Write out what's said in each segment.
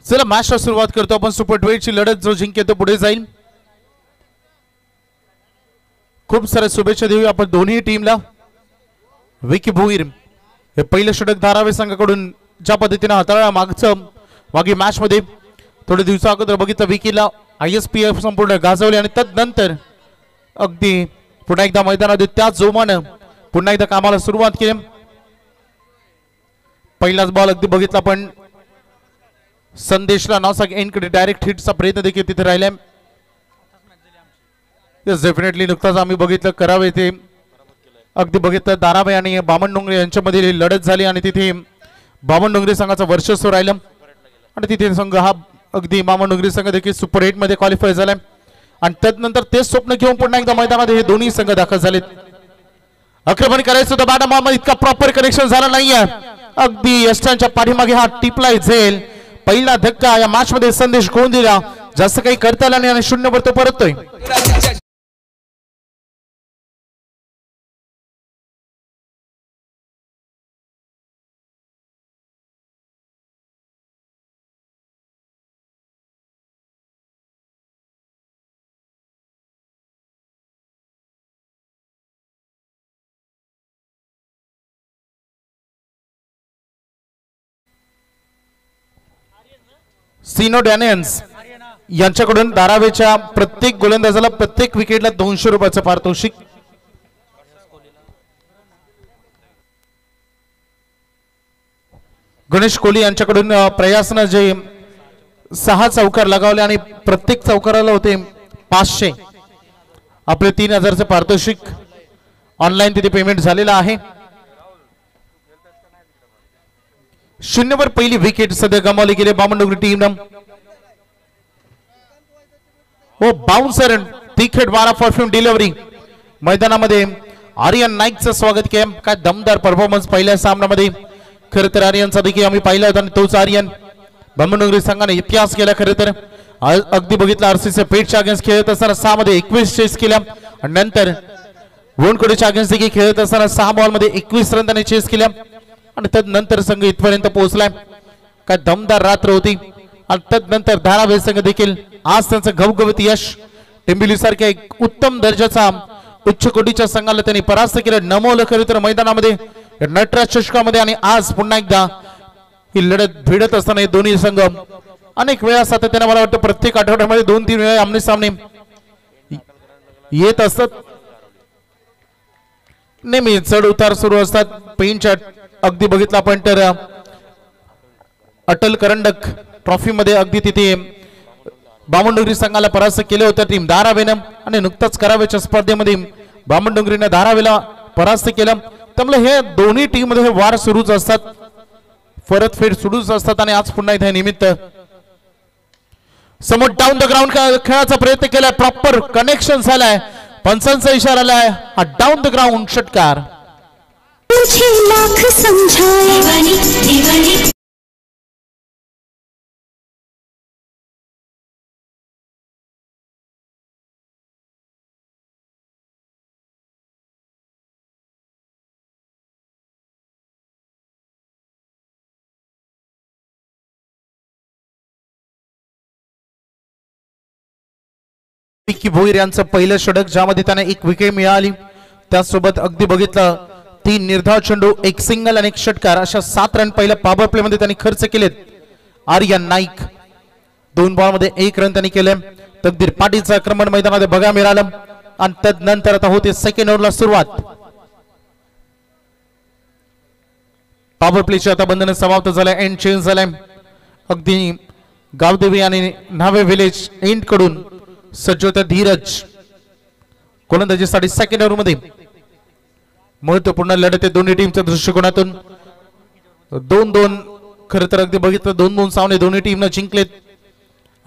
चला मॅचला सुरुवात करतो आपण। सुपर 12 ची लढत जो जिंकेल तो पुढे जाईल। खूप सारे शुभेच्छा देऊ आपण दोन्ही टीमला। विकी भोईर हे पहिलं षटक धारावी संघाकडून ज्या पद्धतीने हाताळला मागील मॅच मध्ये थोडे दिवसा अगोदर बघितलं विकीला ISPF संपूर्ण गाजवले आणि तदनंतर अगदी पुन्हा एकदा मैदानात त्या जोमानं पुन्हा एकदा कामाला सुरुवात केली। पहिलाच बॉल अगदी बघितला पण संदेशला नावसा एंडकडे डायरेक्ट हिटचा प्रयत्न देखील तिथे राहिलाय। यस डेफिनेटली नुकताच आम्ही बघितलं करावे ते अगदी बघितलं दाराबाई आणि बामण डोंगरे यांच्यामधील लढत झाली आणि तिथे बामण डोंगरे संघाचं वर्चस्व राहिलं आणि तिथे संघ हा अगदी बामण डोंगरे संघ देखील सुपर 8 मध्ये क्वालिफाय झालाय आणि त्यानंतर तेच स्वप्न घेऊन पुन्हा एकदा मैदानात हे दोन्ही संघ दाखल झालेत। आक्रमण करायचं होतं बॅटमध्ये इतका प्रॉपर कनेक्शन झालं नाहीये। अगदी यष्टांच्या पाठीमागे हा टिपलाय झेल पहिला धक्का या मॅच मध्ये संदेश कोण दिला जास्त काही करता आला नाही आणि 0 वर तो परततोय। सिनो डॅनियन्स यांच्याकडून धारावीच्या प्रत्येक गोलंदाजाला प्रत्येक विकेटला 200 रुपयाचं पारितोषिक। गणेश कोहली यांच्याकडून प्रयासनं जे 6 चौकार लगावले आणि प्रत्येक चौकाराला होते 500 आपले 3000चं पारितोषिक ऑनलाईन तिथे पेमेंट झालेलं आहे। 0 वर पहिली विकेट सध्या गमावली गेली बामण डोंगरे टीमनं। ओ बाउन्सर तिखट 12 परफ्यूम डिलिव्हरी मैदानामध्ये आर्यन नाईकचं स्वागत केलं। काय दमदार परफॉर्मन्स पहिल्या सामन्यामध्ये खरं तर आर्यनचा देखील आम्ही पाहिला होता आणि तोच आर्यन बामण डोंगरे संघाने इतिहास केला। खरं तर अगदी बघितलं RCC पेठच्या अगेन्स्ट खेळत असताना 6 मध्ये 21 चेस केल्या आणि नंतर वोनकोडेच्या अगेन्स्ट देखील खेळत असताना 6 बॉल मध्ये 21 रन त्याने चेस केल्या आणि तदनंतर संघ इथपर्यंत पोहोचलाय। काय दमदार रात्र होती आणि तदनंतर धारावी संघ देखील आज त्यांचं घवघवीत यश टेंबिली सारख्या एक उत्तम दर्जाचा उच्च कोटीच्या संघाला त्यांनी परास्त केलं नमवलं खरं तर मैदानामध्ये नटराज चषकामध्ये आणि आज पुन्हा एकदा ही लढत भिडत असताना हे दोन्ही संघ अनेक वेळा सातत्याने मला वाटतं प्रत्येक आठवड्यामध्ये 2-3 वेळा आमने सामने येत असतात। नेहमी चढ उतार सुरू असतात। पेनच्या अगदी बघितला आपण तर अटल करंडक ट्रॉफी मध्ये अगदी तिथे बामण डोंगरी संघाला परास्त केले होते टीम धारावीनं आणि नुकताच करावेच्या स्पर्धेमध्ये बामण डोंगरीने धारावीला परास्त केलं। त्यामुळे हे दोन्ही टीम मध्ये हे वार सुरूच असतात, परतफेड सुरूच असतात आणि आज पुन्हा इथे निमित्त समोर डाऊन द ग्राउंड खेळाचा प्रयत्न केलाय, प्रॉपर कनेक्शन झालाय, पंचांचा इशारा आलाय, हा डाऊन द ग्राउंड षटकार। लाख समझाए विकी भोईर यांचं पहिलं षटक ज्यामध्ये त्याने 1 विकेट मिळाली, त्यासोबत अगदी बघितलं 3 निर्धाव चेंडू, 1 सिंगल आणि 1 षटकार अशा 7 रन पहिल्या पॉवर प्ले मध्ये त्यांनी खर्च केलेत। आर्यन नाईक 2 बॉल मध्ये 1 रन त्यांनी केले। तकदीर पाटीलचं आक्रमण मैदानामध्ये बघायला मिळालं आणि त्यानंतर आता होते सेकंड ओव्हरला सुरुवात। पॉवर प्लेची आता बंधन समाप्त झालंय, एंड चेंज झालाय। अगदी गावदेवी आणि न्हावे विलेज एंड कडून सज्ज होता धीरज गोलंदाजीसाठी सेकंड ओव्हर मध्ये। महत्वपूर्ण लढत आहे दोन्ही टीमच्या दृष्टिकोनातून, 2-2 खरं तर अगदी बघितलं 2-2 सामने दोन्ही टीमने जिंकलेत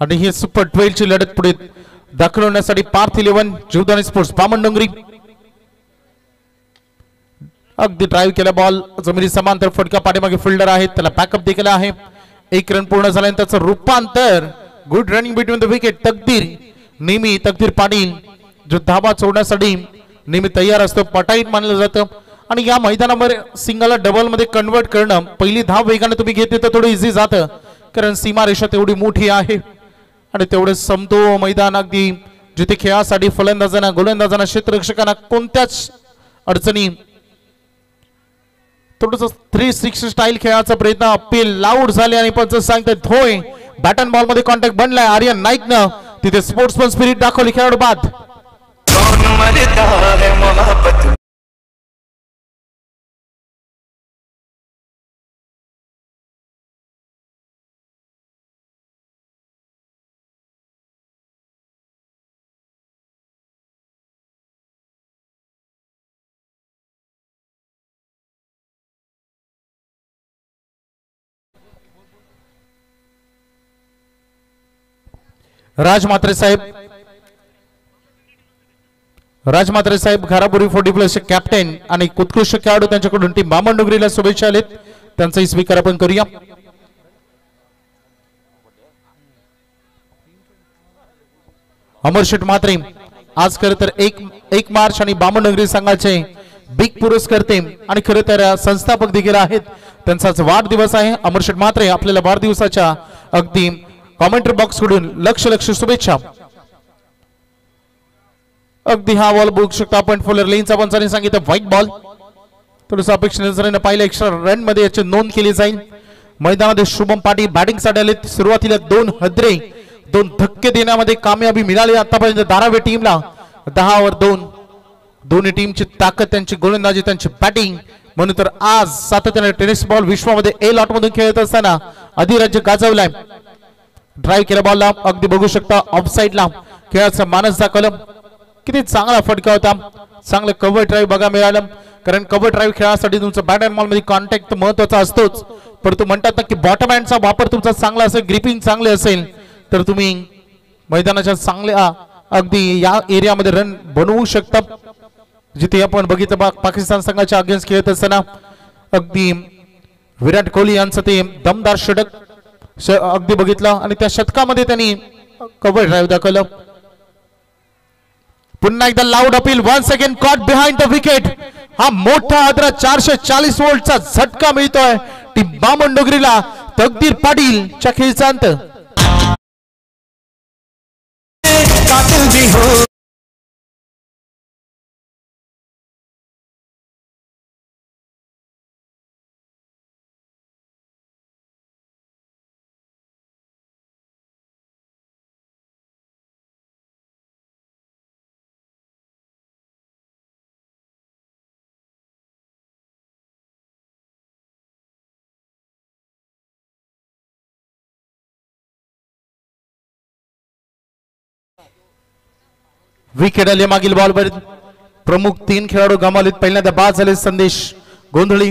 आणि ही सुपर 12 ची लढत पुढे दाखल होण्यासाठी पार्थ 11 जीवदानी स्पोर्ट्स बामण डोंगरी अगदी ड्राईव्ह केला, बॉल जमिनी समांतर फटका, पाठीमागे फिल्डर आहेत, त्याला बॅकअप देखील आहे। 1 रन पूर्ण झाला आणि त्याचं रूपांतर good running between the wicket. नेहमी तकदीर पाटील जो धाबा सोडण्यासाठी नेहमी तयार असतो, पटाईत मानलं जातं आणि या मैदानामध्ये सिंगलला डबल मध्ये कन्वर्ट करणं, पहिली धाव वेगाने तुम्ही घेतली तर थोडं इझी जातं, कारण सीमारेषा तेवढी मोठी आहे आणि तेवढे समतो मैदान अगदी जिथे खेळासाठी फलंदाजांना गोलंदाजांना क्षेत्ररक्षकांना कोणत्याच अडचणी थोडस 360 स्टाईल खेळाचा प्रयत्न अपील लाऊड झाले आणि पंच सांगतात होय बॅट अँड बॉल मध्ये कॉन्टॅक्ट बनलाय आर्यन नाईकनं तिथे स्पोर्ट्समन स्पिरिट दाखवली खेळाडू बाद राजमात्रे साहेब घारापुरी 40+ कॅप्टन आणि उत्कृष्ट खेळाडू त्यांच्याकडून टीम बामणडोंगरीला शुभेच्छा आलेत त्यांचाही स्वीकार आपण करूया. अमरशेठ म्हात्रे आज खरं तर 1 मार्च आणि बामणडोंगरी संघाचे बिग पुरस्कर्ते आणि खरं तर संस्थापक देखील आहेत त्यांचाच वाढदिवस आहे. अमरशेठ म्हात्रे आपल्याला वाढदिवसाच्या अगदी कॉमेंट्री बॉक्स कडून लक्ष शुभेच्छा. अगदी हा बॉल बघू शकता आपण फुलर लेनचा पंचाने सांगितलं व्हाईट बॉल थोडस अपेक्षा नजरेने पाहिलं एक्स्ट्रा रन मध्ये याची नोंद केली जाईल. मैदानामध्ये शुभम पाटील बॅटिंग साठी आले सुरुवातीला 2 हदरे 2 धक्के देण्यामध्ये कामयाबी मिळाली आतापर्यंत धारावी टीमला 10 ओव्हर 2 दोन्ही टीमची ताकद त्यांची गोलंदाजी त्यांची बॅटिंग म्हणून तर आज सातत्याने टेनिस बॉल विश्वामध्ये ए लॉट मधून खेळत असताना अधिराज्य गाजवलाय. ड्राइव्ह केला बॉलला अगदी बघू शकता ऑफ साइडला खेळाचा मानस दाखवलं किती चांगला फटका होता चांगलं कव्हर ड्राइव्ह बघा मिळालं कारण कव्हर ड्राइव्ह खेळासाठी तुमचं बॅट अँड बॉल मध्ये कॉन्टॅक्ट महत्त्वाचा असतोच परंतु म्हणतात ना की बॉटम हँडचा वापर तुमचा चांगला असेल ग्रिपिंग चांगले असेल तर तुम्ही मैदानाच्या चांगल्या अगदी या एरियामध्ये रन बनवू शकता. जिथे आपण बघितलं पाकिस्तान संघाच्या अगेन्स्ट खेळत असताना अगदी विराट कोहली यांचं ते दमदार षटक अगदी बघितलं आणि त्या शतकामध्ये त्यांनी कव्हर ड्राइव्ह दाखवलं. पुन्हा एकदा loud appeal once again caught behind the wicket हा मोठा आदरा 440 वोल्टचा झटका मिळतोय टीम बामणडोंगरीला. तकदीर पाटील च्या खेळीचा अंत. विकेट आले मागील बॉलवर प्रमुख 3 खेळाडू गमावलेत. पहिल्यांदा बाद झाले संदेश गोंधळी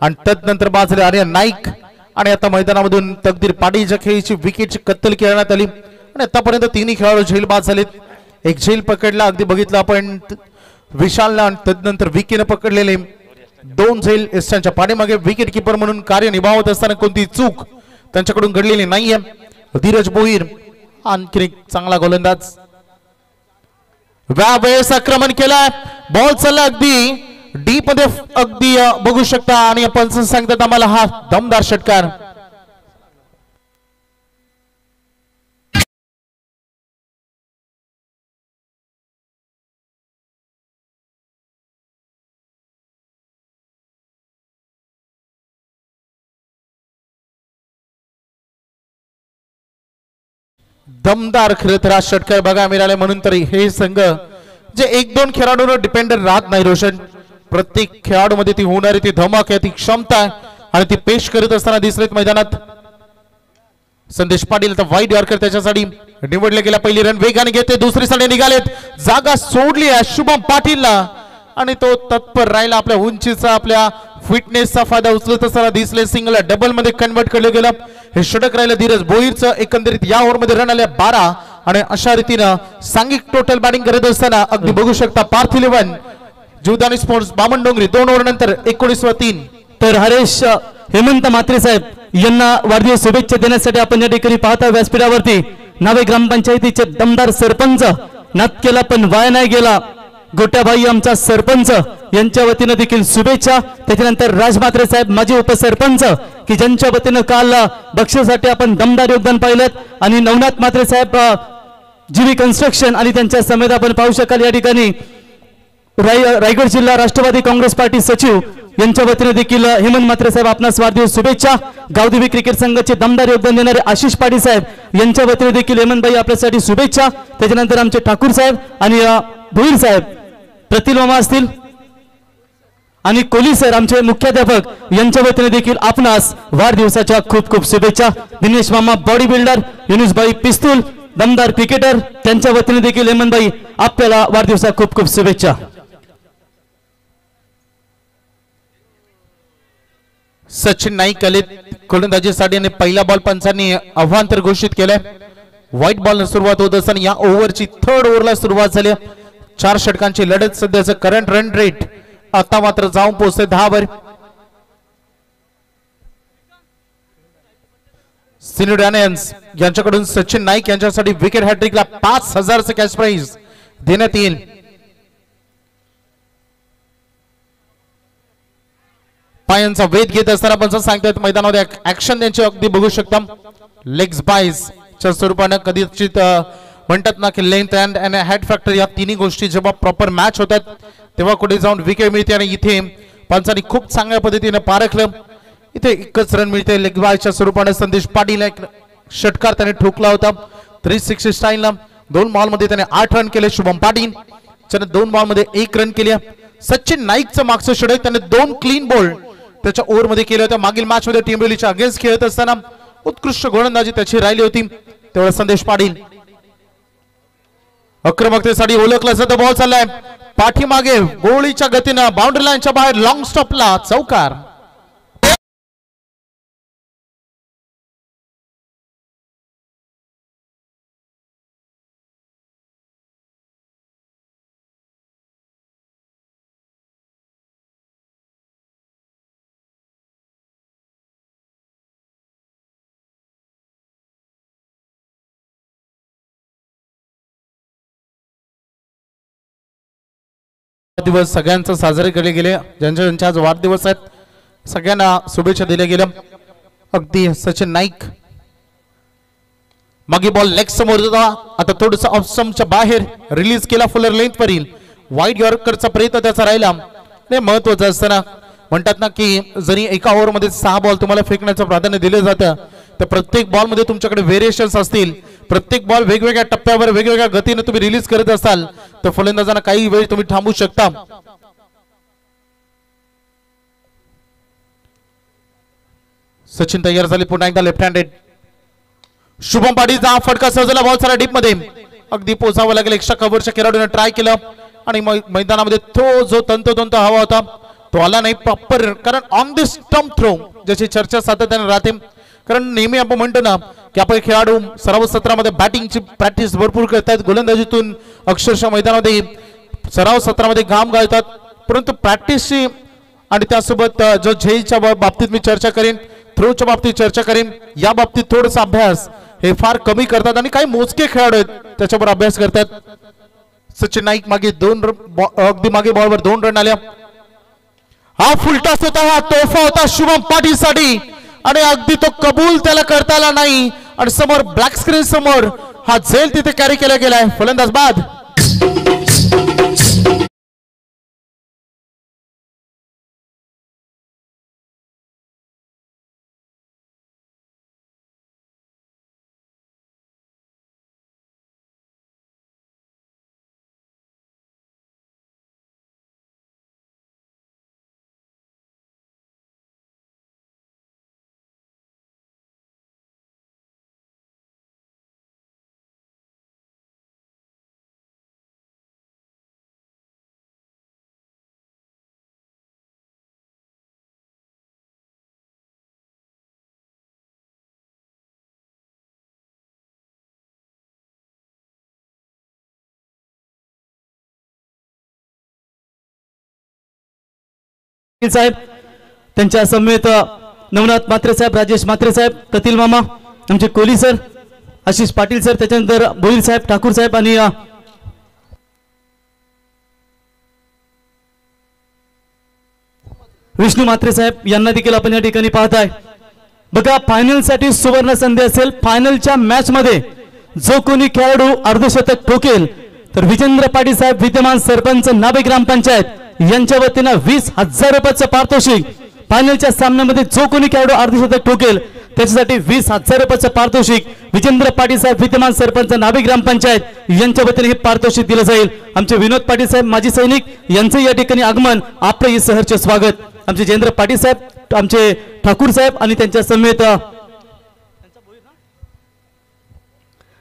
आणि तदनंतर बाद झाले आर्यन नाईक आणि आता मैदानामधून तकदीर पाटीलच्या खेळीची विकेटची कत्तल करण्यात आली आणि आतापर्यंत 3 खेळाडू झेल बाद झालेत. एक झेल पकडला अगदी बघितलं आपण विशालला आणि तदनंतर विकेट पकडलेले 2 झेल एस्टनच्या पाठीमागे विकेट किपर म्हणून कार्य निभावत असताना कोणती चूक त्यांच्याकडून घडलेली नाहीये. धीरज बोईर आणखी एक चांगला गोलंदाज वेळेस आक्रमण केलाय बॉल चालला अगदी डीप मध्ये अगदी बघू शकता आणि आपण सांगतात आम्हाला हा दमदार षटकार. दमदार खरं तर हा षटकार बघा मिळाले म्हणून तरी हे संघ जे 1-2 खेळाडूंवर डिपेंडंट राहत नाही. रोशन प्रत्येक खेळाडू मध्ये ती होणारी ती धमक आहे ती क्षमता आणि ती पेश करत असताना दिसलेत मैदानात. संदेश पाटील तर वाईट यॉर्कर त्याच्यासाठी निवडले गेला. पहिली रन वेगाने घेते दुसरी साठी निघालेत जागा सोडली आहे शुभम पाटीलला आणि तो तत्पर राहिला आपल्या उंचीचा आपल्या फिटनेसचा फायदा उचलत असताना दिसले. सिंगल डबल मध्ये कन्वर्ट केलं गेलं हे षटक राहिलं धीरज बोईरचं. एकंदरीत या ओव्हर मध्ये रन आले 12 आणि अशा रीतीनं सांघिक टोटल बॅटिंग करत असताना अगदी बघू शकता पार्थ 11 जीवदानी स्पोर्ट्स बामणडोंगरी 2 ओव्हर नंतर 19-3. तर हरेश हेमंत म्हात्रे साहेब यांना वाढदिवस शुभेच्छा देण्यासाठी आपण या ठिकाणी पाहता व्यासपीठावरती नावे ग्रामपंचायतीचे दमदार सरपंच नात केला पण वाया नाही गेला गोट्याबाई आमचा सरपंच यांच्या वतीनं देखील शुभेच्छा। त्याच्यानंतर राज म्हात्रे साहेब माजी उपसरपंच की ज्यांच्या वतीनं काल बक्षीसाठी आपण दमदार योगदान पाहिलं आणि नवनाथ म्हात्रे साहेब जीवी कन्स्ट्रक्शन आणि त्यांच्या समेत आपण पाहू शकाल या ठिकाणी रायगड जिल्हा राष्ट्रवादी काँग्रेस पार्टी सचिव यांच्या वतीने देखील हेमंत म्हात्रे साहेब आपणास वाढदिवस शुभेच्छा। गावदेवी क्रिकेट संघाचे दमदार योगदान देणारे आशिष पाटील साहेब यांच्या वतीने देखील हेमंतभाई आपल्यासाठी शुभेच्छा। त्याच्यानंतर आमचे ठाकूर साहेब आणि भोईर साहेब प्रतील मामा असतील आणि कोली सर आमचे मुख्याध्यापक यांच्या वतीने देखील आपणास वाढदिवसाच्या खूप खूप शुभेच्छा। दिनेश मामा बॉडी बिल्डर, युनुसभाई पिस्तूल दमदार क्रिकेटर त्यांच्या वतीने देखील हेमंतभाई आपल्याला वाढदिवसा खूप खूप शुभेच्छा। सचिन नाईक आले गोलंदाजीसाठी आणि पहिला बॉल पंचांनी आव्हांतर घोषित केलंय। व्हाईट बॉल सुरुवात होत असताना या ओव्हरची थर्ड ओव्हरला सुरुवात झाली। 4 षटकांची लढत, सध्याचं करंट रन रेट आता मात्र जाऊन पोहोचते 10 वर। सिन्युडॅनियन्स यांच्याकडून सचिन नाईक यांच्यासाठी विकेट हॅट्रिकला 5000 कॅश प्राइज देण्यात येईल। पायांचा वेध घेत असताना पण सांगतात मैदानामध्ये ऍक्शन त्यांची अगदी बघू शकता। लेग्स बायज च्या स्वरूपाने कदाचित म्हणतात ना की लेंथ अँड हेड फॅक्टर या तिन्ही गोष्टी जेव्हा प्रॉपर मॅच होतात तेव्हा कुठे जाऊन विकेट मिळते आणि इथे पंचांनी खूप चांगल्या पद्धतीने पारखलं। इथे एकच रन मिळते लेग बायच्या स्वरूपाने। संदेश पाटील एक षटकार त्याने ठोकला होता 360 स्टाईलला। 2 बॉल मध्ये त्याने 8 रन केले। शुभम पाटील त्याने 2 बॉल मध्ये 1 रन केले। सचिन नाईकचं मागचं षटक त्याने 2 क्लीन बॉल त्याच्या ओव्हर मध्ये केले होते। मागील मॅच मध्ये टीम दिल्लीच्या अगेन्स्ट खेळत असताना उत्कृष्ट गोलंदाजी त्याची राहिली होती। तेवढा संदेश पाटील आक्रमकतेसाठी ओळखला जातो। बॉल चाललाय पाठीमागे गोळीच्या गतीनं बाउंड्री लाईनच्या बाहेर लॉंग स्टॉपला चौकार। दिवस सगळ्यांचा साजरे केले गेले। ज्यांचे आज वाढदिवस आहेत सगळ्यांना शुभेच्छा दिल्या गेल्या। अगदी सचिन नाईक मागे बॉल लेग समोर होता, आता थोडस ऑफ स्टंपच्या बाहेर रिलीज केला फुलर लेंथ वरील। वाईड यॉर्करचा प्रयत्न त्याचा राहिला। हे महत्त्वाचं असताना म्हणतात ना की जरी एका ओव्हर मध्ये 6 बॉल तुम्हाला फेकण्याचं प्राधान्य दिले जातं तर प्रत्येक बॉल मध्ये तुमच्याकडे व्हेरिएशन्स असतील। प्रत्येक बॉल वेगवेगळ्या टप्प्यावर वेगवेगळ्या गतीने तुम्ही रिलीज करत असाल तर फलंदाजांना काही वेळ तुम्ही थांबू शकता। सचिन तयार झाले पुन्हा एकदा लेफ्ट हँडेड। शुभम पाटीलचा फटका सजला बॉल सारा डीप मध्ये अगदी पोचावं लागेल। एक्स्ट्रा कव्हरच्या खेळाडूने ट्राय केलं आणि मैदानामध्ये तो जो तंतोतंत हवा होता तो आला नाही प्रॉपर, कारण ऑन द स्टंप थ्रो ज्याची चर्चा सातत्याने राहते। कारण नेहमी आपण म्हणतो ना की आपण खेळाडू सराव सत्रामध्ये बॅटिंगची प्रॅक्टिस भरपूर करतात, गोलंदाजीतून अक्षरशः मैदानामध्ये सराव सत्रामध्ये घाम गाळतात, परंतु प्रॅक्टिसची आणि त्यासोबत जो झेलच्या बाबतीत मी चर्चा करेन, थ्रोच्या बाबतीत चर्चा करेन, या बाबतीत थोडासा अभ्यास हे फार कमी करतात आणि काही मोजके खेळाडू आहेत त्याच्यावर अभ्यास करतात। सचिन नाईक मागे अगदी मागे बॉलवर 2 रन आल्या। हा फुलटॉस होता, हा तोफा होता शुभम पाटील साठी आणि अगदी तो कबूल त्याला करता आला नाही आणि समोर ब्लॅक स्क्रीन समोर हा झेल तिथे कॅरी केला गेलाय। फलंदाज बाद। साहेब त्यांच्या समेत नवनाथ म्हात्रे साहेब, राजेश म्हात्रे साहेब, कतील मामा, आमचे कोली सर, आशिष पाटील सर, त्याच्यानंतर भोईर साहेब, ठाकूर साहेब आणि विष्णू म्हात्रे साहेब यांना देखील आपण या ठिकाणी पाहताय। बघा फायनल साठी सुवर्ण संधी असेल। फायनलच्या मॅच मध्ये जो कोणी खेळाडू अर्धशतक ठोकेल तर विजेंद्र पाटील साहेब विद्यमान सरपंच नाबे ग्रामपंचायत यांच्या वतीने 20,000 रुपयाचं पारितोषिक। फायनलच्या सामन्यामध्ये जो कोणी खेळाडू अर्धशतक ठोकेल त्याच्यासाठी 20,000 रुपयाचं पारितोषिक विजेंद्र पाटील साहेब विद्यमान सरपंच नाबे ग्रामपंचायत यांच्या वतीने हे पारितोषिक दिलं जाईल। आमचे विनोद पाटील साहेब माजी सैनिक यांचं या ठिकाणी आगमन आपलं हे सहर्ष स्वागत। आमचे जयेंद्र पाटील साहेब आमचे ठाकूर साहेब आणि त्यांच्या समेत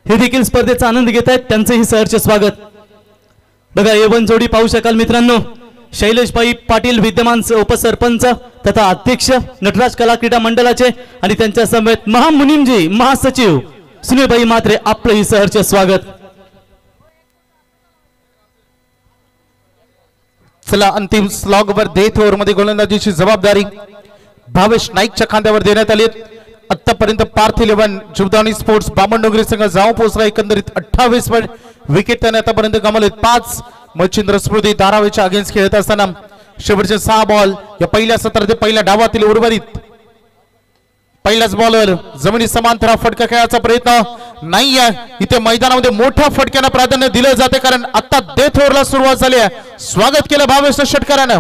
हे देखील स्पर्धेचा आनंद घेत आहेत, त्यांचंही सहर्ष स्वागत। बघा A1 जोडी पाहू शकाल मित्रांनो, शैलेशभाई पाटील विद्यमान उपसरपंच तथा अध्यक्ष नटराज कला क्रीडा मंडळाचे आणि त्यांच्या समेत महामुनीमजी महासचिव सुनीलभाई म्हात्रे आपलंही सहर्ष स्वागत। चला अंतिम स्लॉग वर डेथ ओव्हर मध्ये गोलंदाजीची जबाबदारी भावेश नाईकच्या खांद्यावर देण्यात आली। आतापर्यंत पार्थ 11 जीवदानी स्पोर्ट्स बामणडोंगरी संघ जाऊन पोहोचला। एकंदरीत 28 विकेट त्याने आतापर्यंत गमावलेत। 5 मच्छिंद्र स्मृती धारावीच्या अगेन्स्ट खेळत असताना शेवटचे 6 बॉल या पहिल्या सत्रात पहिल्या डावातील उर्वरित पहिल्याच बॉलवर जमिनी समांतर फटका खेळायचा प्रयत्न नाहीये। इथे मैदानामध्ये मोठ्या फटक्याला प्राधान्य दिले जाते कारण आता डेथ ओव्हरला सुरुवात झाली आहे। स्वागत केलं भावेश षटकारानं।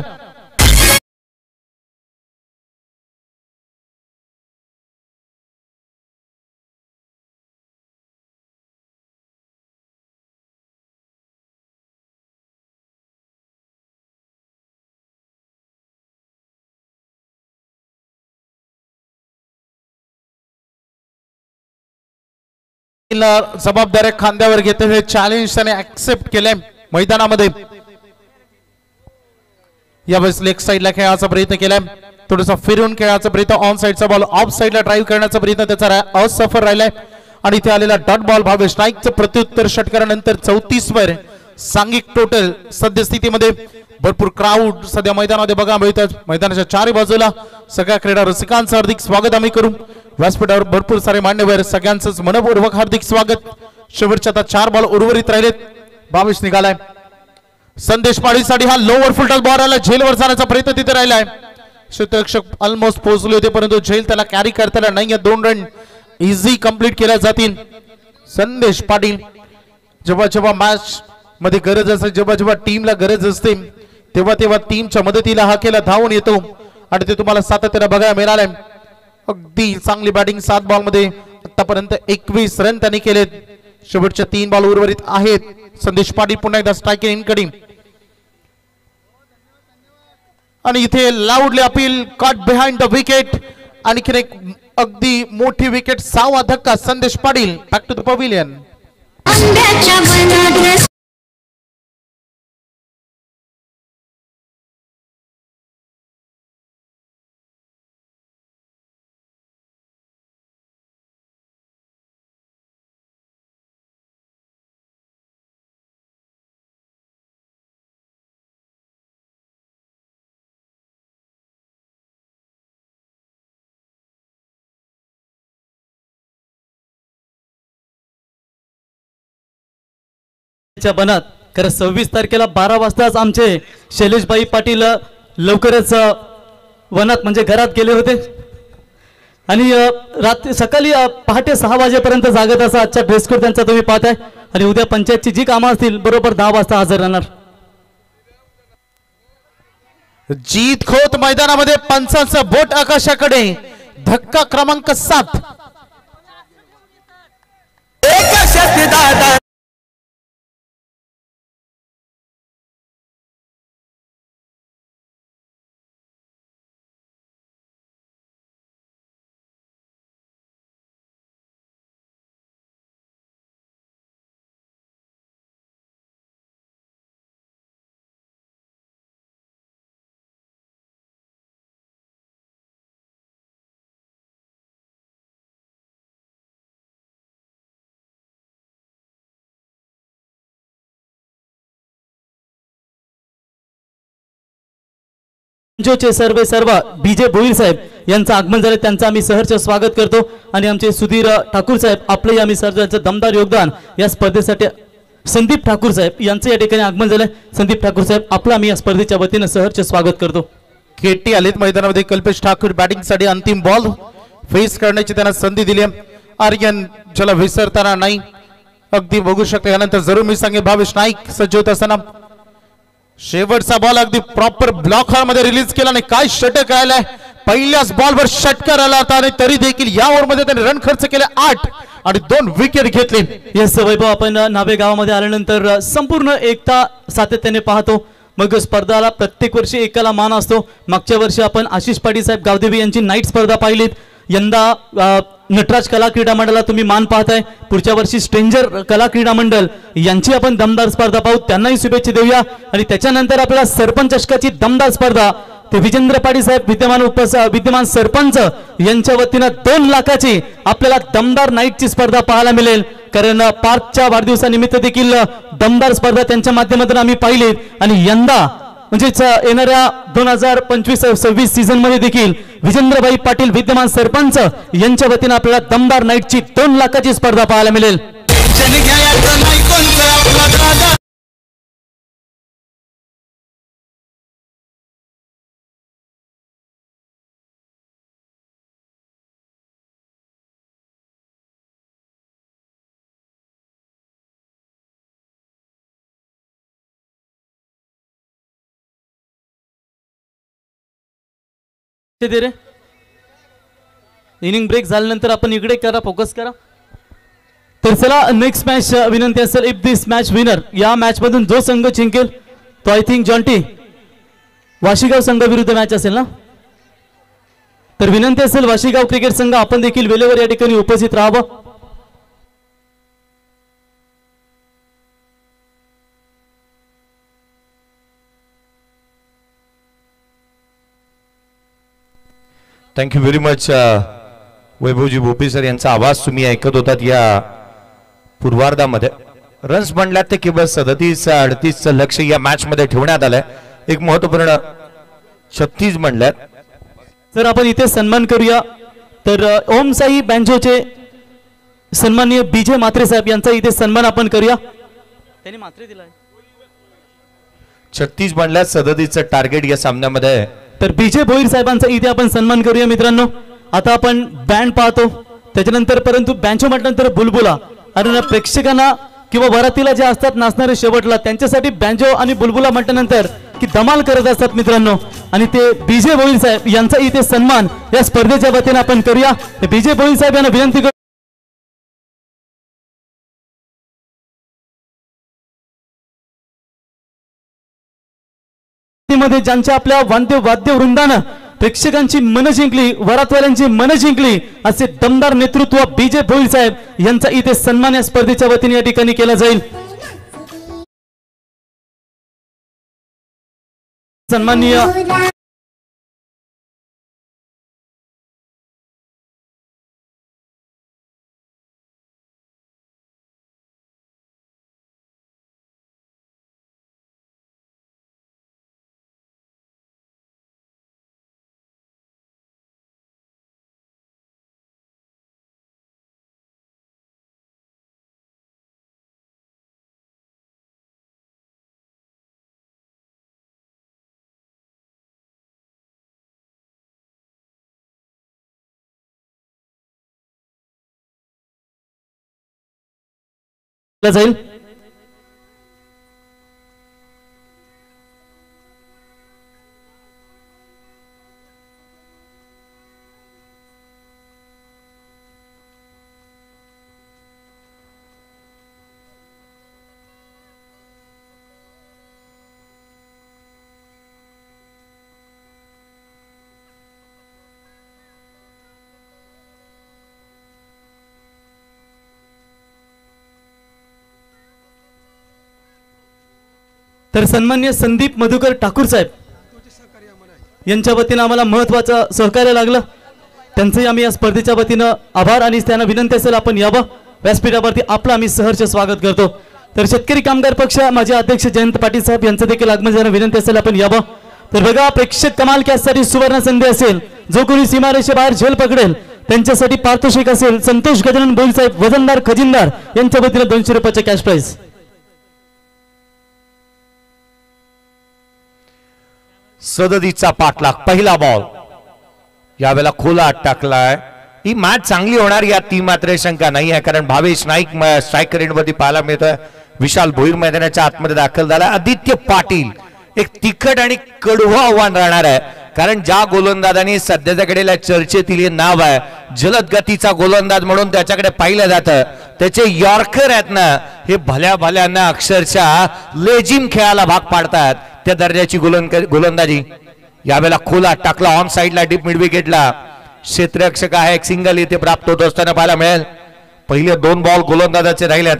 जबाबदारी खांद्यावर घेते हे चॅलेंज त्याने ऍक्सेप्ट केले। मैदानामध्ये यावेळेस लेग साइडला खेळायचा प्रयत्न केलाय, थोडासा फिरून खेळायचा प्रयत्न, ऑन साइडचा बॉल ऑफ साइडला ड्राइव्ह करण्याचा प्रयत्न त्याचा असफल राहिलाय आणि इथे आलेला डॉट बॉल भावेश नाईकचं प्रत्युत्तर षटकारानंतर 34 वर सांघिक टोटल। सद्यस्थितीमध्ये भरपूर क्राऊड सध्या मैदानामध्ये बघा मिळतात। मैदानाच्या चारही बाजूला सगळ्या क्रीडा रसिकांचं हार्दिक स्वागत आम्ही करू। व्यासपीठावर भरपूर सारे मान्यवर, सगळ्यांचंच मनपूर्वक हार्दिक स्वागत। शेवटच्या आता 4 बॉल उर्वरित राहिलेत, भावेश निघालाय। संदेश पाडीसाठी हा लोअर फुलटॉस बॉल आला, झेलवर जाण्याचा प्रयत्न तिथे राहिलाय। क्षेत्ररक्षक ऑलमोस्ट पोहोचले होते परंतु झेल त्याला कॅरी करताना नाही। 2 रन इझी कंप्लीट केल्या जातील। संदेश पाटील जेव्हा जेव्हा मॅच मध्ये गरज असते, जेव्हा जेव्हा टीमला गरज असते तेव्हा तेव्हा टीमच्या मदतीला हा केला धावून येतो आणि ते तुम्हाला सातत्याने बघायला मिळालंय। अगदी चांगली बॅटिंग 7 बॉल मध्ये आतापर्यंत 21 रन त्यांनी केलेत। शेवटच्या 3 बॉल उर्वरित आहेत। संदेश पाटील पुन्हा एकदा स्ट्राइकिंग इनकडिंग आणि इथे loudly appeal caught behind the wicket. आणखीन एक अगदी मोठी विकेट, 6वा धक्का Sandesh Patil back to the pavilion. बनात खरं 26 तारखेला 12 वाजताच आमचे शैलेशभाई पाटील लवकरच वनात म्हणजे घरात गेले होते आणि रात्री सकाळी पहाटे 6 वाजेपर्यंत जागत असा आजच्या ड्रेस कोड त्यांचा तुम्ही पाहताय आणि उद्या पंचायतची जी कामं असतील बरोबर 10 वाजता हजर राहणार। जीत खोत मैदानामध्ये पंचांचं बोट आकाशाकडे, धक्का क्रमांक 7। चे सर्व बीजे भोईर साहेब यांचं आगमन झाले, त्यांचं आम्ही सहर्ष स्वागत करतो आणि आमचे सुधीर ठाकूर साहेब आपले आम्ही सर्वांचं दमदार योगदान या स्पर्धेसाठी संदीप ठाकूर साहेब यांचं या ठिकाणी आगमन झालं। संदीप ठाकूर साहेब आपलं आम्ही या स्पर्धेच्या वतीने सहर्ष स्वागत करतो। केटी आलेत मैदानामध्ये. कल्पेश ठाकूर बॅटिंग साठी अंतिम बॉल फेस करण्याची त्यांना संधी दिली. आर्यन ज्याला विसरताना नाही. अगदी बघू शकता. यानंतर जरूर मी सांगेन भावेश नाईक सज्ज होत असताना शेवटचा बॉल अगदी प्रॉपर ब्लॉक मध्ये रिलीज केला आणि काय षटक राहिलाय. पहिल्याच बॉलवर षटकार आला होता आणि तरी देखील या ओव्हरमध्ये त्याने रन खर्च केले 8 आणि 2 विकेट घेतले. येस वैभव, आपण नावे गावामध्ये आल्यानंतर संपूर्ण एकता सातत्याने पाहतो. मग स्पर्धाला प्रत्येक वर्षी एकाला मान असतो. मागच्या वर्षी आपण आशिष पाटील साहेब गावदेवी यांची नाईट स्पर्धा पाहिलीत. यंदा नटराज कला क्रीडा मंडळाला तुम्ही मान पाहताय. पुढच्या वर्षी स्ट्रेंजर कला क्रीडा मंडळ यांची आपण दमदार स्पर्धा पाहू. त्यांनाही शुभेच्छा देऊया. आणि त्याच्यानंतर आपल्याला सरपंच चषकाची दमदार स्पर्धा ते विजेंद्र पाटील साहेब विद्यमान सरपंच यांच्या वतीनं 2 लाखाची आपल्याला दमदार नाईटची स्पर्धा पाहायला मिळेल. कारण पार्थच्या वाढदिवसानिमित्त देखील दमदार स्पर्धा त्यांच्या माध्यमातून आम्ही पाहिली. आणि यंदा म्हणजेच येणाऱ्या 2025-26 सीझन मध्ये देखील विजेंद्रभाई पाटील विद्यमान सरपंच यांच्या वतीनं आपल्याला दमदार नाईटची 2 लाखाची स्पर्धा पाहायला मिळेल. दे रे. इनिंग ब्रेक झाल्यानंतर आपण इकडे करा, फोकस करा. तर चला नेक्स्ट मॅच विनंती असेल. इफ दिस मॅच विनर, या मॅच मधून जो संघ जिंकेल तो आय थिंक जॉन्टी वाशीगाव संघ विरुद्ध मॅच असेल ना. तर विनंती असेल वाशीगाव क्रिकेट संघ आपण देखील वेळेवर या ठिकाणी उपस्थित राहावं. थँक्यू व्हेरी मच वैभवजी भोपी सर यांचा आवाज तुम्ही ऐकत होतात. या पूर्वार्धामध्ये रन्स म्हणल्यात ते केवळ 37-38चं लक्ष या मॅच मध्ये ठेवण्यात आलंय. एक महत्वपूर्ण 36 म्हणल्यात. तर आपण इथे सन्मान करूया. तर ओम साई बँजोचे सन्माननीय बीजे मात्रे साहेब यांचा इथे सन्मान आपण करूया. त्यांनी मात्रे दिलाय. 36 म्हणल्यात 37चं टार्गेट या सामन्यामध्ये. तर बीजे भोईर साहेबांचा इथे आपण सन्मान करूया मित्रांनो. आता आपण बँड पाहतो त्याच्यानंतर, परंतु बँचो म्हटल्यानंतर बुलबुला. आणि प्रेक्षकांना किंवा वरातीला जे असतात नाचणारे शेवटला त्यांच्यासाठी बँजो आणि बुलबुला म्हटल्यानंतर की धमाल करत असतात मित्रांनो. आणि ते बीजे भोईर साहेब यांचा इथे सन्मान या स्पर्धेच्या वतीने आपण करूया. बीजे भोईर साहेब यांना विनंती करू मध्ये ज्यांच्या आपल्या वाद्य वृंदानं प्रेक्षकांची मन जिंकली, वरातवाल्यांची मन जिंकली, असे दमदार नेतृत्व बीजे भोईर साहेब यांचा इथे सन्मान या स्पर्धेच्या वतीने या ठिकाणी केला जाईल. सन्माननीय जाईल. तर सन्माननीय संदीप मधुकर ठाकूर साहेब यांच्या वतीनं आम्हाला महत्त्वाचं सहकार्य लागलं. त्यांचंही आम्ही या स्पर्धेच्या वतीनं आभार आणि त्यांना विनंती असेल आपण यावं व्यासपीठावरती. आपलं आम्ही सहर्ष स्वागत करतो. तर शेतकरी कामगार पक्ष माझे अध्यक्ष जयंत पाटील साहेब यांचं देखील आगमन झालं, विनंती असेल आपण यावं. तर बघा प्रेक्षक कमाल कॅचसाठी सुवर्ण संधी असेल. जो कोणी सीमारेषेबाहेर झेल पकडेल त्यांच्यासाठी पारितोषिक असेल. संतोष गजानन भोईर साहेब वजनदार खजिनदार यांच्या वतीनं 200 रुपयाचे कॅश प्राइज. सदतीचा पाठलाग, पहिला बॉल यावेळेला खोला टाकलाय. ही मॅच चांगली होणार यात ती मात्र शंका नाही आहे, कारण भावेश नाईक स्ट्राईक रेंजवरती पाहायला मिळतोय. विशाल भोईर मैदानाच्या आतमध्ये दाखल झाला. आदित्य पाटील एक तिखट आणि कडवं आव्हान राहणार आहे, कारण ज्या गोलंदाजाने सध्याच्या घडीला चर्चेतील हे नाव आहे, जलद गतीचा गोलंदाज म्हणून त्याच्याकडे पाहिलं जातं. त्याचे यॉर्कर आहेत ना, हे भल्या भल्यांना अक्षरशः लेजिम खेळायला भाग पाडतात. त्या दर्जाची गोलंदाजी. यावेळेला खोला टाकला ऑन साइडला डीप मिड विकेटला. क्षेत्ररक्षक आहे, एक सिंगल इथे प्राप्त होत असताना पाहायला मिळेल. पहिले 2 बॉल गोलंदाजाचे राहिलेत.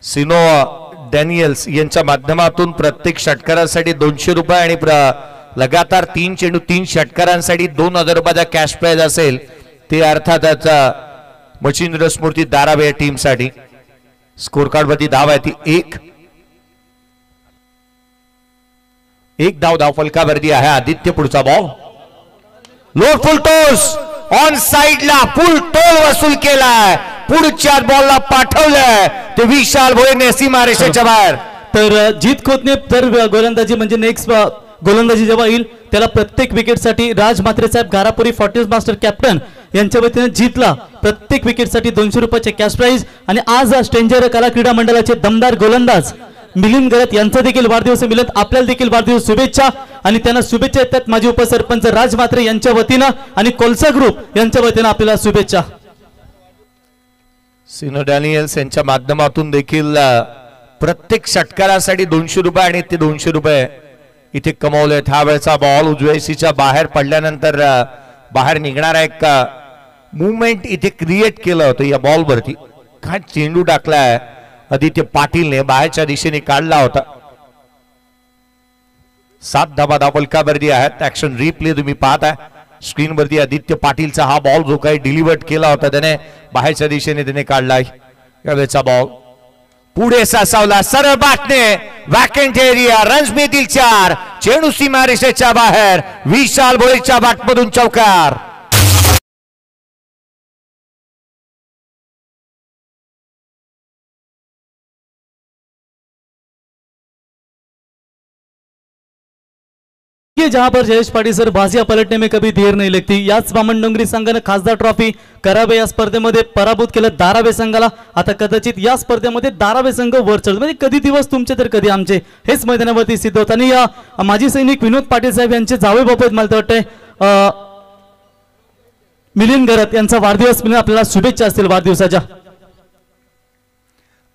सिनो डॅनियल्स यांच्या माध्यमातून प्रत्येक षटकारासाठी 200 रुपये आणि लगातार 3 चेंडू 3 षटकारांसाठी 2000 रुपयाचा कॅश प्राइज असेल. ते अर्थातच मच्छिंद्र स्मृती दारावे टीम साठी. स्कोर कार्ड वरती धाव आहे ती 1 धाव फलकावरती आहे. आदित्य पुढचा ball low full toss on साइडला फुल टोल वसूल केलाय. पुढच्या बॉलला पाठवलंय ते विशाल भोईरने सीमारेषेच्या बाहेर. तर जीत खोतने तर गोलंदाजी म्हणजे नेक्स्ट गोलंदाजी जेव्हा येईल त्याला प्रत्येक विकेटसाठी राज म्हात्रे साहेब घारापुरी फॉर्टिस मास्टर कॅप्टन यांच्या वतीने जीतला प्रत्येक विकेटसाठी 200 रुपयाचे कॅश प्राइज. आणि आज स्ट्रेंजर कला क्रीडा मंडळाचे दमदार गोलंदाज मिलिंद गरत यांचा देखील वाढदिवस. मिलिंद आपल्याला देखील वाढदिवस शुभेच्छा. आणि त्यांना शुभेच्छा येतात माजी उपसरपंच राज म्हात्रे यांच्या वतीनं आणि कोलसा ग्रुप यांच्या वतीनं आपल्याला शुभेच्छा. सिनो डॅनियल्स यांच्या माध्यमातून देखील प्रत्येक षटकारासाठी 200 रुपये आणि ते 200 रुपये इथे कमवले. हा वेळचा बॉल उजव्याशीच्या बाहेर पडल्यानंतर बाहेर निघणारा एक मुवमेंट इथे क्रिएट केलं होतं या बॉल वरती. काय चेंडू टाकलाय आदित्य पाटीलने, बाहेरच्या दिशेने काढला होता. 7 धावा फलकावरती आहेत. ऍक्शन रिप्ले तुम्ही पाहताय स्क्रीन वरती. आदित्य पाटीलचा हा बॉल जो काही डिलिव्हर्ड केला होता त्याने बाहेरच्या दिशेने त्याने काढलाय. यावेळेचा बॉल पुढे सासावला सरळ बाटने वॅकंट एरिया. रन्स मिळतील 4. चेंडू सीमारेषेच्या बाहेर. विशाल भोईरच्या बाटमधून चौकार. जहां पर जयेश पाटील सर बाजिया पलटने में कभी देर नहीं लगती. याच बामण डोंगरी संघाने खासदार ट्रॉफी करावे या स्पर्धेमध्ये पराभूत केलं दारावे संघाला. आता कदाचित या स्पर्धेमध्ये दारावे संघ वर चढ, म्हणजे कधी दिवस तुमचे तर कधी आमचे हेच मैदानावरती सिद्ध होत. आणि या माजी सैनिक विनोद पाटील साहेब यांचे जावे बाबत मला वाटतंय मिलिंद गरत यांचा वाढदिवस मिळून आपल्याला शुभेच्छा असतील वाढदिवसाच्या.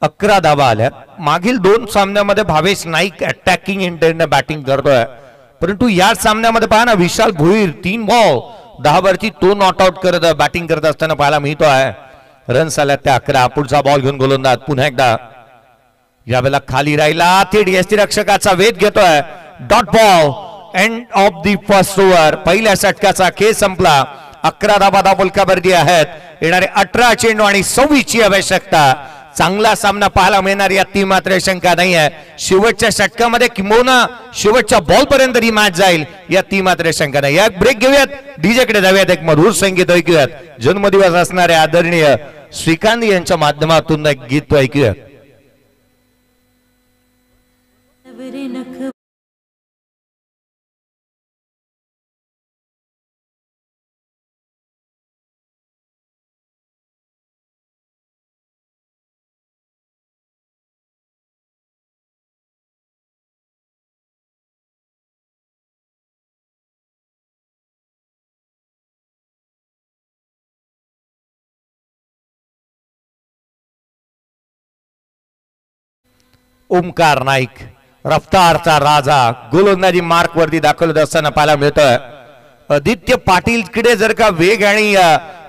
11 धावा आल्या. मागील 2 सामन्यामध्ये भावेश नाईक अटॅकिंग इंटेंटने बॅटिंग करतोय, परंतु या सामन्यामध्ये पहा ना विशाल भोईर 3 बॉल 10 वरती तो नॉट आउट करत बॅटिंग करत असताना पाहायला मिळतो आहे. रन्स आल्या त्या 11. पुढचा बॉल घेऊन गोलंदाज पुन्हा एकदा यावेळेला खाली राहिला. थेट यष्टीरक्षकाचा वेध घेतोय. Dot ball end of the first over. पहिल्या षटकाचा खेळ संपला. 11 धावा फलकावरती आहेत. येणारे 18 चेंडू आणि 26 ची आवश्यकता. चांगला सामना पाहायला मिळणार यात ती मात्र शंका नाही आहे. शेवटच्या षटकामध्ये किंबहुना शेवटच्या बॉल पर्यंत ही मॅच जाईल यात ती मात्र शंका नाही. एक ब्रेक घेऊयात, डीजे कडे जाऊयात, एक मधुर संगीत ऐकूयात. जन्मदिवस असणारे आदरणीय श्रीकांत यांच्या माध्यमातून एक गीत ऐकूयात. ओमकार नाईक रफ्तारचा राजा गोलंदाजी मार्क वरती दाखवत असताना पाहायला मिळतोय. आदित्य पाटील कडे जर का वेग आणि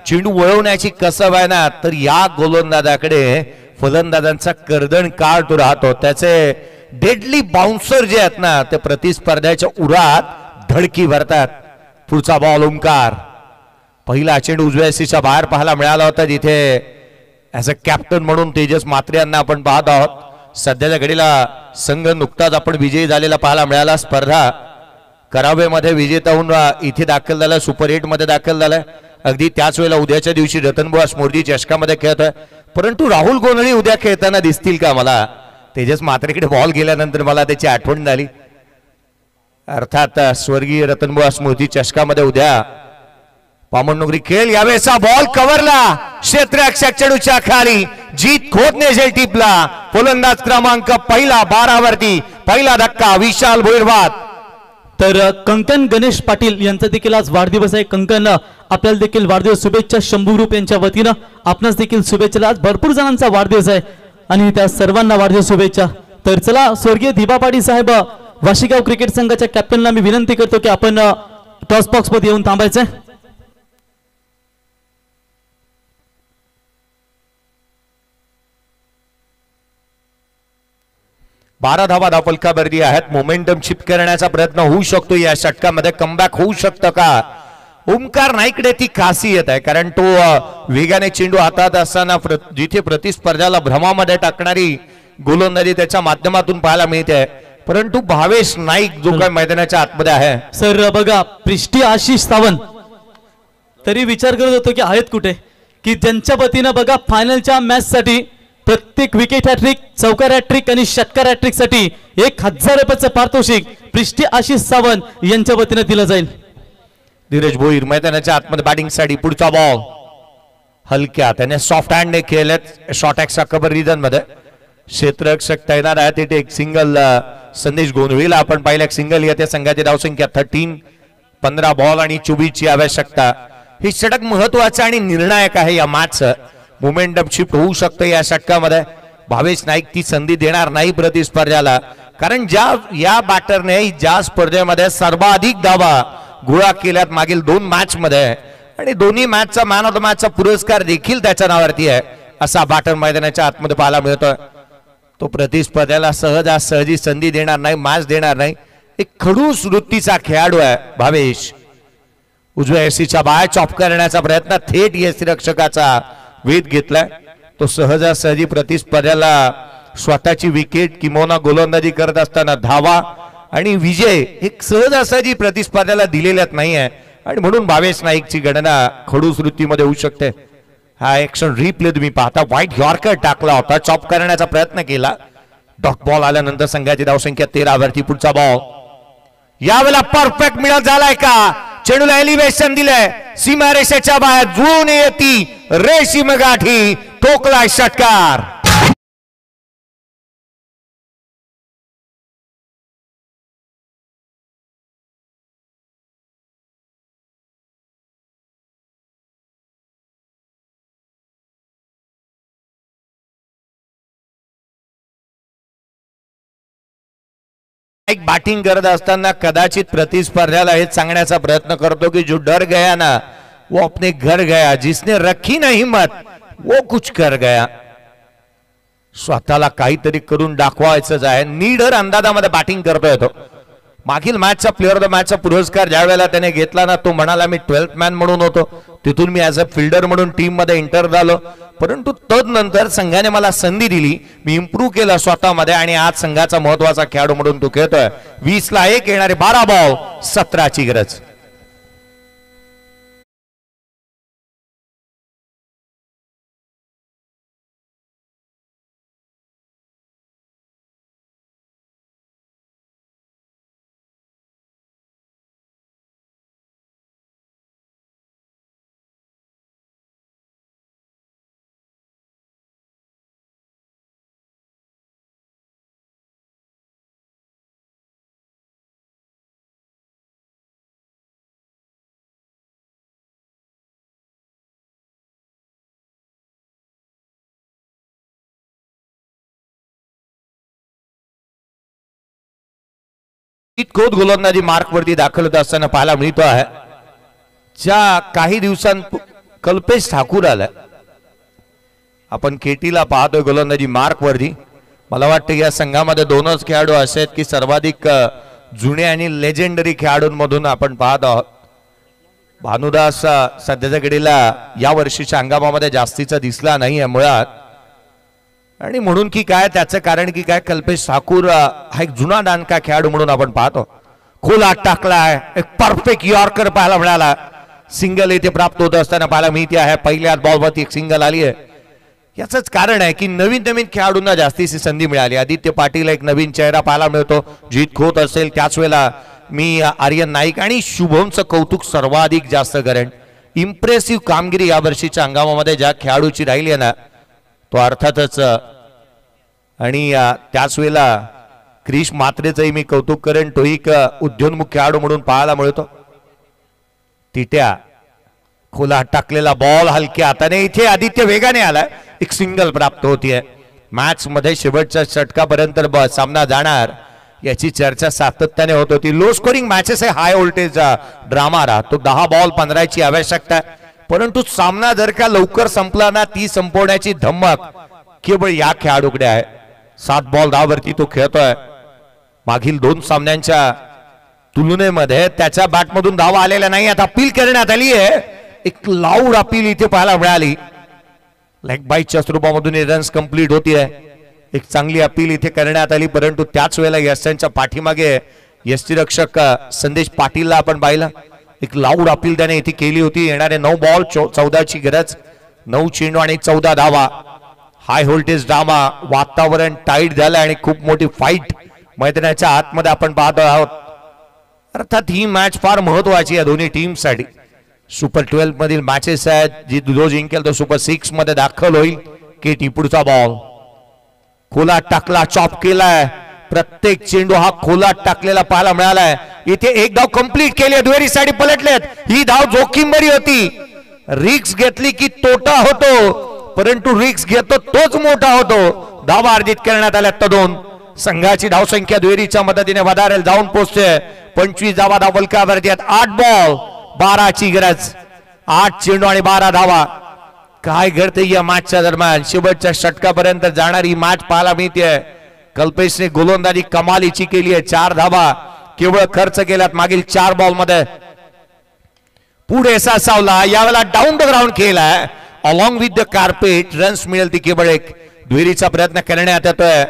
चेंडू वळवण्याची कसब आहे ना, तर या गोलंदाजाकडे फलंदाजांचा कर्दन काळ तो राहतो. त्याचे डेडली बाउन्सर जे आहेत ना ते प्रतिस्पर्ध्याच्या उरात धडकी भरतात. पुढचा बॉल ओमकार. पहिला चेंडू उजव्यासीच्या बाहेर पाहायला मिळाला होता, जिथे ऍज अ कॅप्टन म्हणून तेजस म्हात्रे यांना आपण पाहत आहोत. सध्याच्या घडीला संघ नुकताच आपण विजयी झालेला पाहायला मिळाला. स्पर्धा करावेमध्ये विजेता होऊन इथे दाखल झाला, सुपर 8 मध्ये दाखल झालाय. अगदी त्याच वेळेला उद्याच्या दिवशी रतनबुवा स्मृती चषकामध्ये खेळतोय. परंतु राहुल गोंधळी उद्या खेळताना दिसतील का? मला तेजस म्हात्रेकडे बॉल गेल्यानंतर मला त्याची आठवण झाली. अर्थात स्वर्गीय रतनबुवा स्मृती चषकामध्ये उद्या पामणनगरी खेळ. यावेळेचा बॉल कव्हरला क्षेत्ररक्षक चेडूच्या खाली. जीत खोतने झेल टिपला. फलंदाज क्रमांक पहिला 12 वरती पहिला धक्का विशाल भोईरवाद. तर कंकन गणेश पाटील यांचा देखील आज वाढदिवस आहे. कंकन आपल्याला देखील वाढदिवस शुभेच्छा. शंभू ग्रुप यांच्या वतीनं आपणास देखील शुभेच्छा. आज भरपूर जणांचा वाढदिवस आहे आणि त्या सर्वांना वाढदिवस शुभेच्छा. तर चला स्वर्गीय दिबा पाटील साहेब वाशीगाव क्रिकेट संघाच्या कॅप्टनला मी विनंती करतो की आपण टॉस बॉक्स मध्ये येऊन थांबायचं. 12 धावा धावफलकावरती आहेत. मोमेंटम शिफ्ट करण्याचा प्रयत्न होऊ शकतो. या षटकामध्ये कमबॅक होऊ शकतं का? ओमकार नाईकडे ती खासियत आहे कारण तो वेगाने चेंडू हातात असताना जिथे प्रतिस्पर्ध्याला भ्रमामध्ये टाकणारी गोलंदाजी त्याच्या माध्यमातून पाहायला मिळते. परंतु भावेश नाईक जो काही मैदानाच्या आतमध्ये आहे. सर बघा पृष्ठी आशिष सावंत तरी विचार करत होतो की आहेत कुठे, की ज्यांच्या वतीनं बघा फायनलच्या मॅच साठी प्रत्येक विकेट हॅट्रिक, चौकार हॅट्रिक आणि षटकार हॅट्रिक साठी 1000 रुपयाचं पारितोषिक पृष्ठी आशिष सावंत यांच्या वतीनं दिलं जाईल. धीरज भोईर मैदानाच्या आतमध्ये बॅटिंग साठी. पुढचा बॉल हलक्या त्याने सॉफ्ट हँडने खेळलेत शॉर्ट एक्स्ट्रा कव्हर रिजन मध्ये. क्षेत्ररक्षक तैनात आहे तिथे एक सिंगल संदेश गोंधळीला आपण पाहिलं. एक सिंगल येते. संघाची धावसंख्या 13. 15 बॉल आणि 24 ची आवश्यकता. हे षटक महत्वाचं आणि निर्णायक आहे या मॅचचं. मोमेंटम शिफ्ट होऊ शकतं या षटकामध्ये. भावेश नाईक ती संधी देणार नाही प्रतिस्पर्ध्याला कारण या बॅटरने ज्या स्पर्धेमध्ये सर्वाधिक धावा गोळा केल्यात मागील 2 मॅच मध्ये आणि दोन्ही मॅचचा मॅन ऑफ द मॅचचा पुरस्कार देखील त्याच्या नावावरती आहे असा बॅटर मैदानाच्या आतमध्ये पाहायला मिळतोय. तो प्रतिस्पर्ध्याला सहजासहजी संधी देणार नाही, मॅच देणार नाही. एक खडूस वृत्तीचा खेळाडू आहे भावेश. उजव्या एसीच्या बाहेर चॉप करण्याचा प्रयत्न थेट एसी रक्षकाचा वेध घेतलाय. तो सहजासहजी प्रतिस्पर्ध्याला स्वतःची विकेट किंवा गोलंदाजी करत असताना धावा आणि विजय एक सहजासहजी प्रतिस्पर्ध्याला दिलेल्यात नाही आहे आणि म्हणून भावेश नाईकची गणना खडूस वृत्तीमध्ये होऊ शकते. हा एक्शन रिप्ले तुम्ही पाहता. व्हाईट यॉर्कर टाकला होता, चॉप करण्याचा प्रयत्न केला. डॉट बॉल आल्यानंतर संघाची धावसंख्या 13 वरती. पुढचा बॉल यावेळेला परफेक्ट मिळत झालाय का? चेंडूला एलिव्हेशन दिलंय. सीमारेषेच्या बाहेर जुळून येती रेशीम गाठी. ठोकलाय षटकार. बॅटिंग करत असताना कदाचित प्रतिस्पर्ध्याला हे सांगण्याचा प्रयत्न करतो की जो डर गया ना वो अपने घर गया, जिसने रखी ना हिम्मत वो कुछ कर गया. स्वतःला काहीतरी करून दाखवायचंच आहे. निडर अंदाजामध्ये बॅटिंग करतोय तो. मागील मॅचचा प्लेअर ऑफ द मॅचचा पुरस्कार ज्या वेळेला त्याने घेतला ना तो म्हणाला मी 12th मॅन म्हणून होतो, तिथून मी ऍज अ फिल्डर म्हणून टीम मध्ये एंटर झालो, परंतु तदनंतर संघाने मला संधी दिली, मी इम्प्रूव्ह केलं स्वतःमध्ये आणि आज संघाचा महत्वाचा खेळाडू म्हणून तो खेळतोय. 20ला 1 येणारे 12 बॉल 17ची गरज. खोद गोलंदाजी मार्क वरती दाखल होत असताना पाहायला मिळतो आहे. ज्या काही दिवसांत कल्पेश ठाकूर आलाय. आपण केटीला पाहतोय गोलंदाजी मार्क वरती. मला वाटतं या संघामध्ये 2च खेळाडू असे आहेत की सर्वाधिक जुने आणि लेजेंडरी खेळाडूंमधून आपण पाहत आहोत. भानुदास सध्याच्या घडीला या वर्षीच्या हंगामामध्ये जास्तीचा दिसला नाहीये मुळात, आणि म्हणून की काय त्याचं कारण की काय कल्पेश ठाकूर हा एक जुना दांडका खेळाडू म्हणून आपण पाहतो. खोल टाकलाय, एक परफेक्ट यॉर्कर पाहायला मिळाला. सिंगल इथे प्राप्त होत असताना पाहायला मिळते आहे. पहिल्या बॉलवरती एक सिंगल आली आहे. याचंच कारण आहे की नवीन नवीन खेळाडूंना जास्तीची संधी मिळाली. आदित्य पाटील एक नवीन चेहरा पाहायला मिळतो. जीत खोत असेल, त्याच वेळेला मी आर्यन नाईक आणि शुभमचं कौतुक सर्वाधिक जास्त करेन. इम्प्रेसिव्ह कामगिरी या वर्षीच्या हंगामामध्ये ज्या खेळाडूची राहिली आहे ना तो अर्थातच आणि त्याच वेळेला क्रिश मात्रेचंही मी कौतुक करेन. तो एक उद्योन्मुख खेळाडू म्हणून पाहायला मिळतो. तिट्या खोला टाकलेला बॉल हलक्या हाताने इथे आदित्य वेगाने आलाय. एक सिंगल प्राप्त होतीये. मॅच मध्ये शेवटच्या षटकापर्यंत सामना जाणार याची चर्चा सातत्याने होत होती. लो स्कोरिंग मॅचेस आहे, हाय व्होल्टेज ड्रामा राहतो. 10 बॉल 15ची आवश्यकता आहे. परंतु सामना जर का लवकर संपला ना ती संपवण्याची धमक केवळ या खेळाडूकडे आहे. 7 बॉल 10 वरती तो खेळतोय. मागील 2 सामन्यांच्या तुलनेमध्ये त्याच्या बॅटमधून धावा आलेल्या नाही. आता अपील करण्यात आली आहे. एक लाऊड अपील इथे पाहायला मिळाली. लेग बाईटच्या स्वरूपामधून रन्स कंप्लीट होतीये. एक चांगली अपील इथे करण्यात आली. परंतु त्याच वेळेला यशांच्या पाठीमागे यष्टीरक्षक संदेश पाटीलला आपण पाहिलं. एक लाऊड अपील त्याने इथे केली होती. येणारे 9 बॉल 14ची गरज. 9 चेंडू आणि 14 धावा. High voltage drama. वातावरण टाईट झालं आणि खूप मोठी फाईट मैदानाच्या आतमध्ये आपण पाहत आहोत. अर्थात ही मॅच फार महत्वाची आहे दोन्ही टीम साठी. सुपर 12 मधील मॅचेस आहेत. जी जो जिंकेल तो सुपर 6 मध्ये दाखल होईल. केटी पुढचा बॉल खोला टाकला, चॉप केलाय. प्रत्येक चेंडू हा खोला टाकलेला पाहायला मिळालाय. इथे एक धाव कंप्लीट केली. दुहेरी साठी पलटलेत. ही धाव जोखीम बरी होती. रिक्स घेतली की तोटा होतो, परंतु रिक्स घेतो तोच मोठा होतो. धावा अर्जित करण्यात आल्या. 2 संघाची धावसंख्या दुहेरीच्या मदतीने वधारेल जाऊन पोहोचते. 25 धावा धावलकावरती आहेत. 8 बॉल 12ची गरज. 8 चेंडू आणि 12 धावा. काय घडते या मॅचच्या दरम्यान शेवटच्या षटकापर्यंत जाणारी मॅच पाहायला मिळते. कल्पेशने गोलंदाजी कमालीची केली आहे. 4 धावा केवळ खर्च केल्यात मागील 4 बॉल मध्ये. पुढे सावला यावेळेला डाऊन द ग्राउंड केलाय. Along with the carpet runs मिळेल ती केवळ एक. दुहेरीचा प्रयत्न करण्यात येतोय.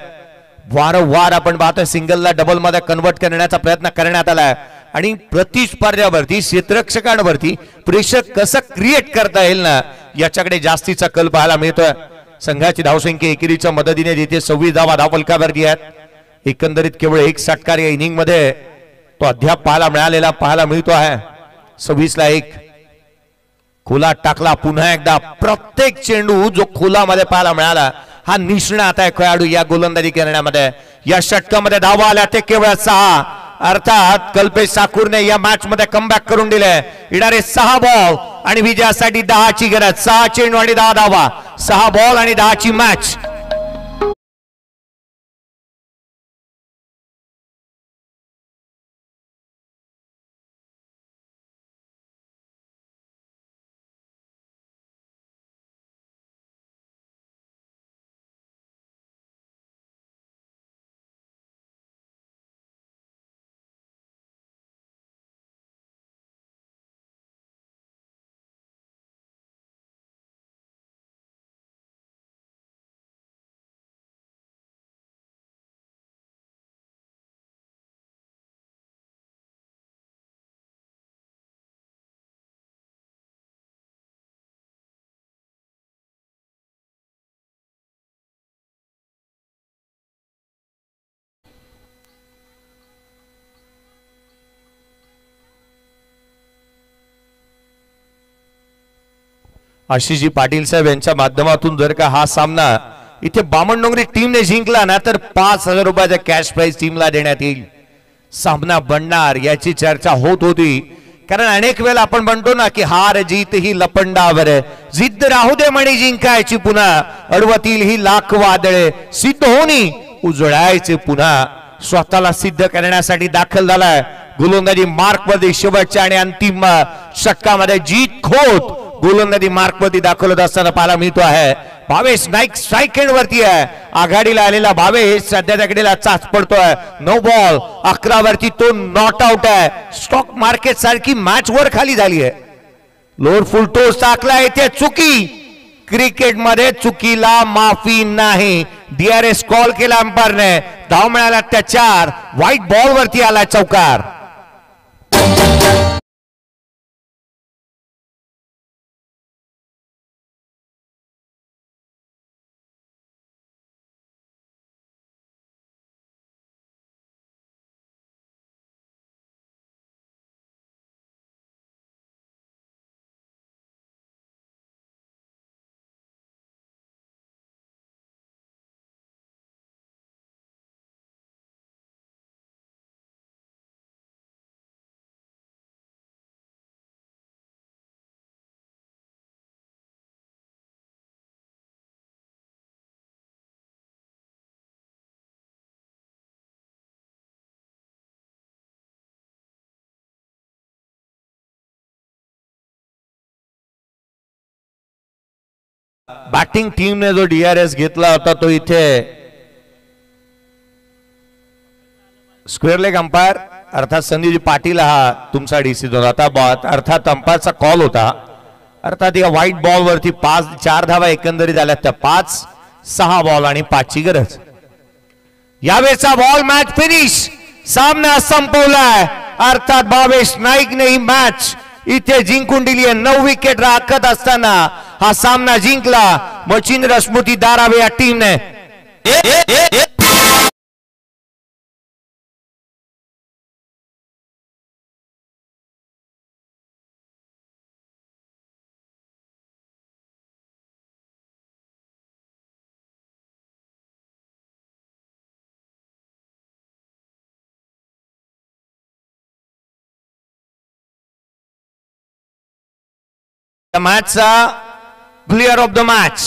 वारंवार आपण पाहतोय सिंगलला डबल मध्ये कन्वर्ट करण्याचा प्रयत्न करण्यात आलाय आणि प्रतिस्पर्ध्यावरती क्षेत्ररक्षकांवरती प्रेशर कसं क्रिएट करता येईल ना याच्याकडे जास्तीचा कल पाहायला मिळतोय. संघाची धावसंख्या एकेरीच्या मदतीने जिथे 26 धावा धावफलकावरती आहेत. एकंदरीत केवळ एक षटकार या इनिंग मध्ये तो अद्याप पाहायला मिळतो आहे. 26 ला 1 खोला टाकला. पुन्हा एकदा प्रत्येक चेंडू जो खोलामध्ये पाहायला मिळाला हा निष्णात आहे खेळाडू या गोलंदाजी करण्यामध्ये. या षटकामध्ये धावा आल्या ते केवळ 6. अर्थात कल्पेश साकूरने या मॅच मध्ये कमबॅक करून दिले. येणारे 6 बॉल आणि विजयासाठी 10ची गरज. 6 चेंडू आणि 10 धावा. 6 बॉल आणि 10ची मॅच. आशिषजी पाटील साहेब यांच्या माध्यमातून जर का हा सामना इथे बामणडोंगरी टीमने जिंकला ना तर 5,000 रुपयाचा कॅश प्राइज टीमला देण्यात येईल. सामना बनणार याची चर्चा होत होती. कारण अनेक वेळा आपण म्हणतो ना की हार जीत ही लपंडावर. जिद्द राहू दे म्हणे जिंकायची पुन्हा. अडवतील ही लाख वादळे. सिद्ध होणी उजळायचे पुन्हा. स्वतःला सिद्ध करण्यासाठी दाखल झालाय. गोलंदाजी मार्क मध्ये शेवटच्या आणि अंतिम षटकामध्ये जीत खोत गोलंदाजी मार्क मध्ये दाखवत असताना पाहायला मिळतो आहे. भावेश नाईक स्ट्राईक एंड वरती आहे. आघाडीला आलेला भावेश सध्या त्याकडे चाच पडतोय. 9 बॉल 11 वरती तो नॉट आउट आहे. स्टॉक मार्केट सारखी मॅच वर खाली झाली आहे. लोअर फुल टोस टाकला. इथे चुकी. क्रिकेट मध्ये चुकीला माफी नाही. DRS कॉल केला अंपायरने. धाव मिळाला त्या 4. व्हाईट बॉल वरती आला चौकार. बॅटिंग टीमने जो DRS घेतला होता तो इथे स्क्वेअर लेग अंपायर अर्थात संदीपजी पाटील हा तुमचा डिसिजन होता. अर्थात अंपायरचा कॉल होता. अर्थात या व्हाईट बॉल वरती 4 धावा एकंदरीत आल्या. त्या 5-6 बॉल आणि 5ची गरज. यावेळेचा बॉल मॅच फिनिश सामना संपवलाय. अर्थात भावेश नाईकने ही मॅच इथे जिंकून दिली आहे. 9 विकेट राखत असताना हा सामना जिंकला मच्छिंद्र स्मृती धारावी या टीमने. मॅचचा player of the match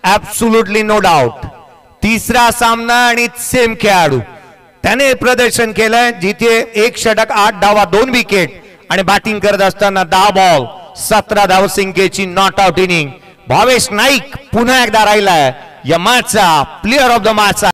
absolutely no doubt. तिसरा सामना आणि सेम खेळाडू त्याने प्रदर्शन केलंय जिथे 1 षटक 8 धावा 2 विकेट आणि बॅटिंग करत असताना 10 बॉल 17 धावसंख्येची not out inning. Bhavesh Naik पुन्हा एकदा राहिलाय या मॅचचा प्लेयर ऑफ द मॅच.